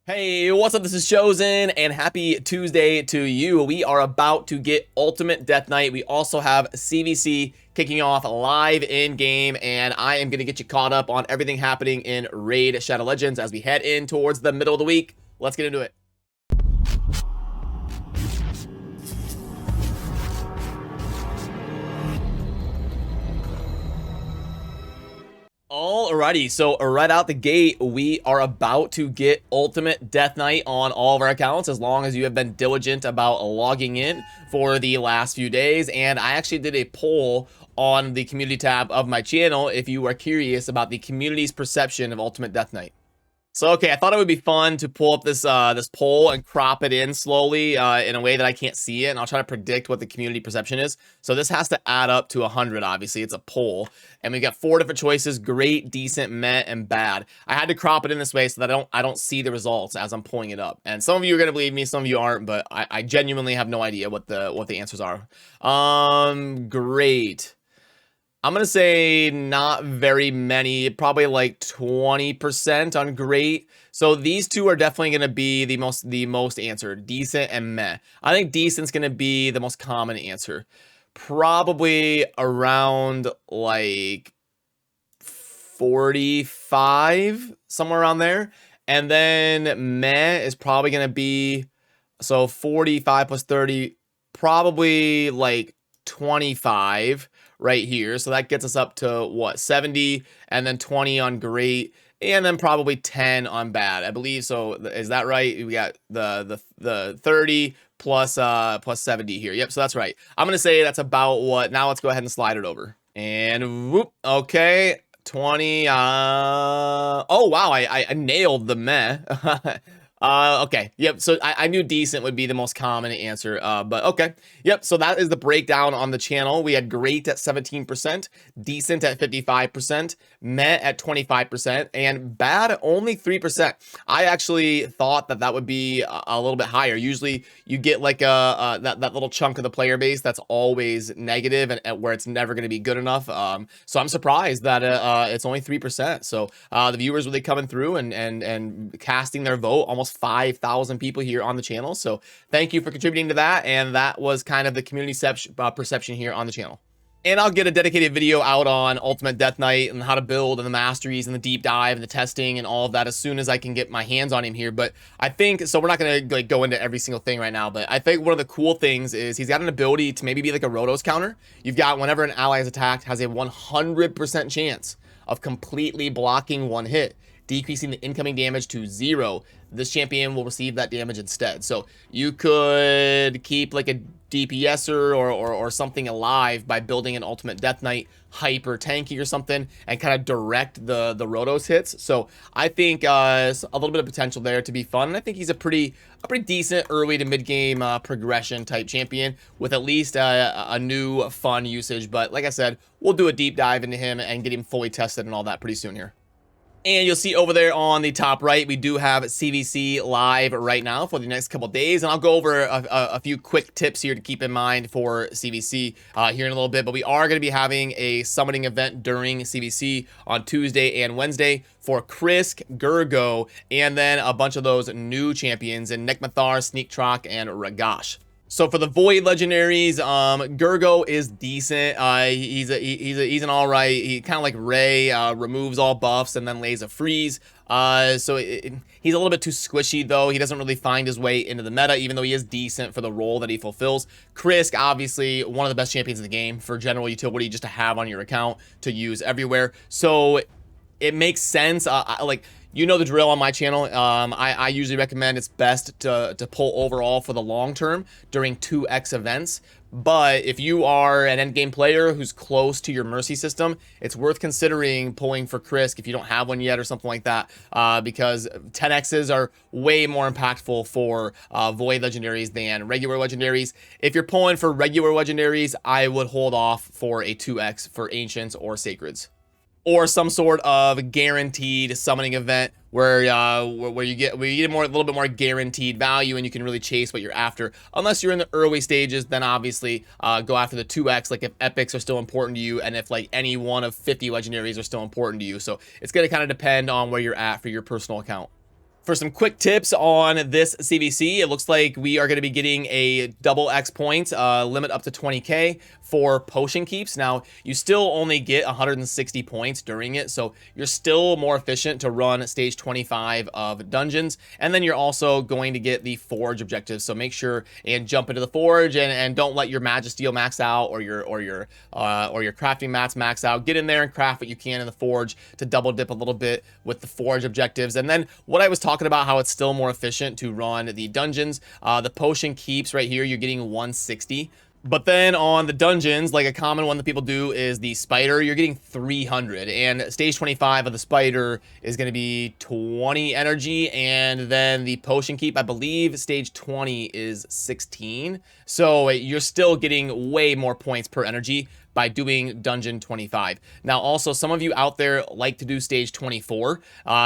Hey, what's up? This is Chosen, and happy Tuesday to you. We are about to get Ultimate Deathknight. We also have CvC kicking off live in-game, and I am going to get you caught up on everything happening in Raid Shadow Legends as we head in towards the middle of the week. Let's get into it. Alrighty, so right out the gate, we are about to get Ultimate Deathknight on all of our accounts as long as you have been diligent about logging in for the last few days. And I actually did a poll on the community tab of my channel if you are curious about the community's perception of Ultimate Deathknight. So, okay, I thought it would be fun to pull up this this poll and crop it in slowly in a way that I can't see it, and I'll try to predict what the community perception is. So this has to add up to 100, obviously. It's a poll, and we got 4 different choices: great, decent, meh, and bad. I had to crop it in this way so that I don't see the results as I'm pulling it up. And some of you are going to believe me, some of you aren't, but I genuinely have no idea what the answers are. Great. I'm going to say not very many, probably like 20% on great. So these two are definitely going to be the most answered, decent and meh. I think decent's going to be the most common answer. Probably around like 45, somewhere around there. And then meh is probably going to be, so 45 plus 30, probably like 25 right here. So that gets us up to what, 70, and then 20 on great, and then probably 10 on bad, I believe. So is that right? We got the 30 plus 70 here. Yep, so that's right. I'm gonna say that's about what. Now let's go ahead and slide it over. And whoop, okay. 20 oh wow, I nailed the meh. Okay, yep, so I knew decent would be the most common answer, but okay. Yep, so that is the breakdown on the channel. We had great at 17%, decent at 55%, meh at 25%, and bad only 3%. I actually thought that would be a little bit higher. Usually you get like that little chunk of the player base that's always negative and where it's never going to be good enough. So I'm surprised that it's only 3%. So the viewers really coming through and casting their vote, almost 5,000 people here on the channel. So thank you for contributing to that. And that was kind of the community perception here on the channel. And I'll get a dedicated video out on Ultimate Deathknight and how to build and the masteries and the deep dive and the testing and all of that as soon as I can get my hands on him here. But I think, so we're not going to like go into every single thing right now, but I think one of the cool things is he's got an ability to maybe be like a Rotos Counter. You've got whenever an ally is attacked, has a 100% chance of completely blocking one hit, decreasing the incoming damage to 0. This champion will receive that damage instead. So you could keep like a DPSer or something alive by building an Ultimate Deathknight hyper tanky or something and kind of direct the Rotos hits. So I think a little bit of potential there to be fun. And I think he's a pretty decent early to mid game progression type champion with at least a new fun usage. But like I said, we'll do a deep dive into him and get him fully tested and all that pretty soon here. And you'll see over there on the top right, we do have CvC live right now for the next couple days. And I'll go over a few quick tips here to keep in mind for CvC here in a little bit. But we are going to be having a summoning event during CvC on Tuesday and Wednesday for Krisk, Gurgo, and then a bunch of those new champions in Nekmathar, Sneaktrock, and Ragash. So for the Void legendaries, Gurgo is decent. He's an all right. He kind of like Ray, removes all buffs and then lays a freeze. So he's a little bit too squishy though. He doesn't really find his way into the meta, even though he is decent for the role that he fulfills. Krisk, obviously one of the best champions in the game for general utility, just to have on your account to use everywhere. So it makes sense. Like, you know the drill on my channel. I usually recommend it's best to pull overall for the long term during 2x events. But if you are an endgame player who's close to your mercy system, it's worth considering pulling for Krisk if you don't have one yet or something like that, because 10x's are way more impactful for Void legendaries than regular legendaries. If you're pulling for regular legendaries, I would hold off for a 2x for Ancients or Sacreds, or some sort of guaranteed summoning event where you get a little bit more guaranteed value and you can really chase what you're after. Unless you're in the early stages, then obviously go after the 2x, like if epics are still important to you and if like any one of 50 legendaries are still important to you. So it's going to kind of depend on where you're at for your personal account. For some quick tips on this CvC, it looks like we are going to be getting a double X point limit up to 20k for potion keeps. Now, you still only get 160 points during it, so you're still more efficient to run stage 25 of dungeons. And then you're also going to get the forge objectives, so make sure and jump into the forge and don't let your Magisteel max out or your crafting mats max out. Get in there and craft what you can in the forge to double dip a little bit with the forge objectives. And then what I was talking about, how it's still more efficient to run the dungeons, the potion keeps right here, you're getting 160. But then on the dungeons, like a common one that people do is the spider, you're getting 300. And stage 25 of the spider is going to be 20 energy. And then the potion keep, I believe stage 20 is 16. So you're still getting way more points per energy by doing dungeon 25. Now, also, some of you out there like to do stage 24.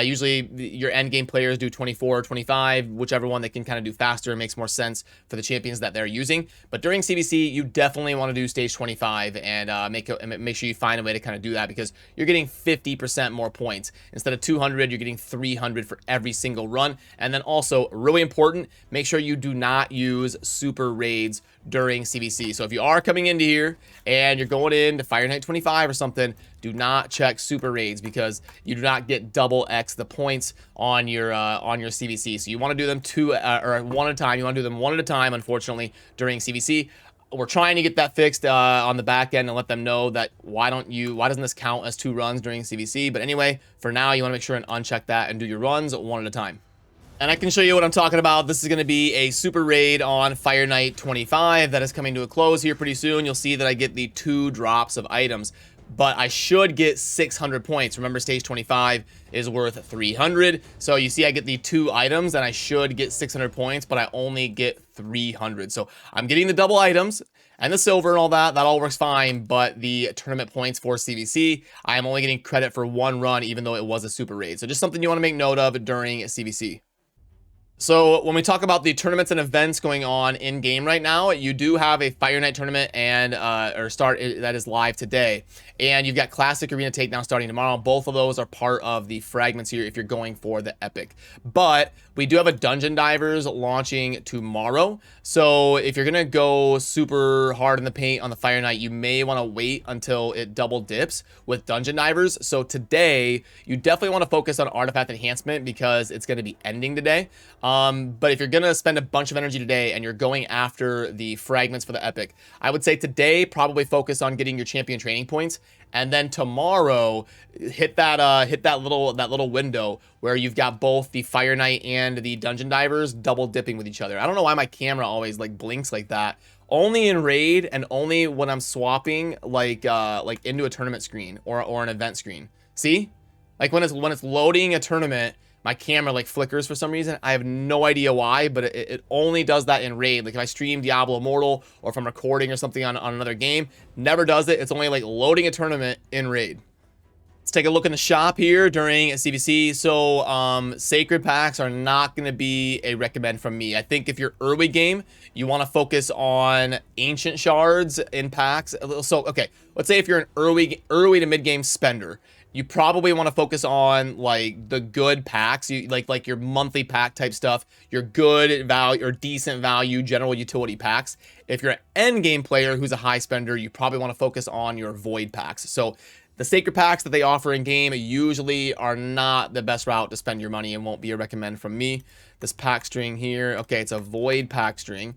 Usually your end game players do 24 or 25, whichever one they can kind of do faster. It makes more sense for the champions that they're using. But during CvC, you definitely want to do stage 25 and make sure you find a way to kind of do that, because you're getting 50% more points. Instead of 200, you're getting 300 for every single run. And then also, really important, make sure you do not use super raids during CvC. So if you are coming into here and you're going into Fire Night 25 or something, do not check super raids, because you do not get double X the points on your CvC. So you want to do them one at a time. You want to do them one at a time, unfortunately, during CvC. We're trying to get that fixed on the back end and let them know that why doesn't this count as 2 runs during CvC? But anyway, for now, you want to make sure and uncheck that and do your runs one at a time. And I can show you what I'm talking about. This is going to be a super raid on Fire Night 25 that is coming to a close here pretty soon. You'll see that I get the 2 drops of items, but I should get 600 points. Remember, stage 25 is worth 300. So you see I get the 2 items and I should get 600 points, but I only get 300. So I'm getting the double items and the silver and all that. That all works fine, but the tournament points for CvC, I am only getting credit for 1 run, even though it was a super raid. So just something you want to make note of during CvC. So when we talk about the tournaments and events going on in game right now, you do have a Fire Night tournament and that is live today, and you've got Classic Arena Takedown starting tomorrow. Both of those are part of the fragments here if you're going for the Epic. But we do have a Dungeon Divers launching tomorrow. So if you're gonna go super hard in the paint on the Fire Night, you may want to wait until it double dips with Dungeon Divers. So today, you definitely want to focus on Artifact Enhancement because it's going to be ending today. But if you're going to spend a bunch of energy today and you're going after the fragments for the Epic, I would say today probably focus on getting your champion training points, and then tomorrow hit that little window where you've got both the Fire Night and the Dungeon Divers double dipping with each other. I don't know why my camera always like blinks like that. Only in raid and only when I'm swapping like into a tournament screen or an event screen. See? Like when it's loading a tournament, my camera like flickers for some reason. I have no idea why, but it only does that in raid. Like if I stream Diablo Immortal or if I'm recording or something on another game, never does it. It's only like loading a tournament in raid. Let's take a look in the shop here during CvC. So sacred packs are not going to be a recommend from me. I think if you're early game, you want to focus on ancient shards in packs. So okay, let's say if you're an early to mid game spender, you probably want to focus on like the good packs, like your monthly pack type stuff, your good value or decent value general utility packs. If you're an end game player who's a high spender, you probably want to focus on your void packs. So the sacred packs that they offer in game usually are not the best route to spend your money and won't be a recommend from me. This pack string here, okay, it's a void pack string.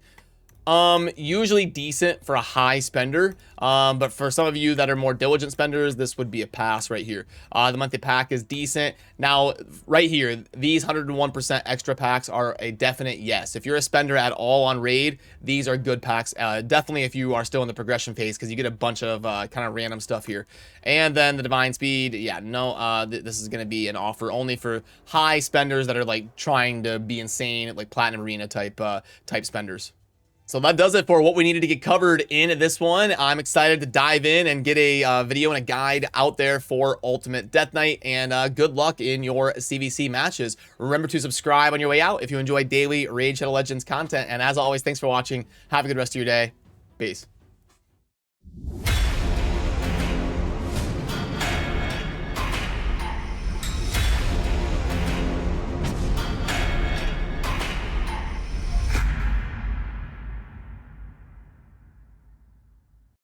Usually decent for a high spender, but for some of you that are more diligent spenders, this would be a pass right here. The monthly pack is decent. Now, right here, these 101% extra packs are a definite yes. If you're a spender at all on raid, these are good packs. Definitely if you are still in the progression phase, because you get a bunch of kind of random stuff here. And then the divine speed, yeah, no, this is going to be an offer only for high spenders that are like trying to be insane, like platinum arena type spenders. So that does it for what we needed to get covered in this one. I'm excited to dive in and get a video and a guide out there for Ultimate Deathknight, and good luck in your CvC matches. Remember to subscribe on your way out if you enjoy daily Raid Shadow Legends content, and as always, thanks for watching. Have a good rest of your day. Peace.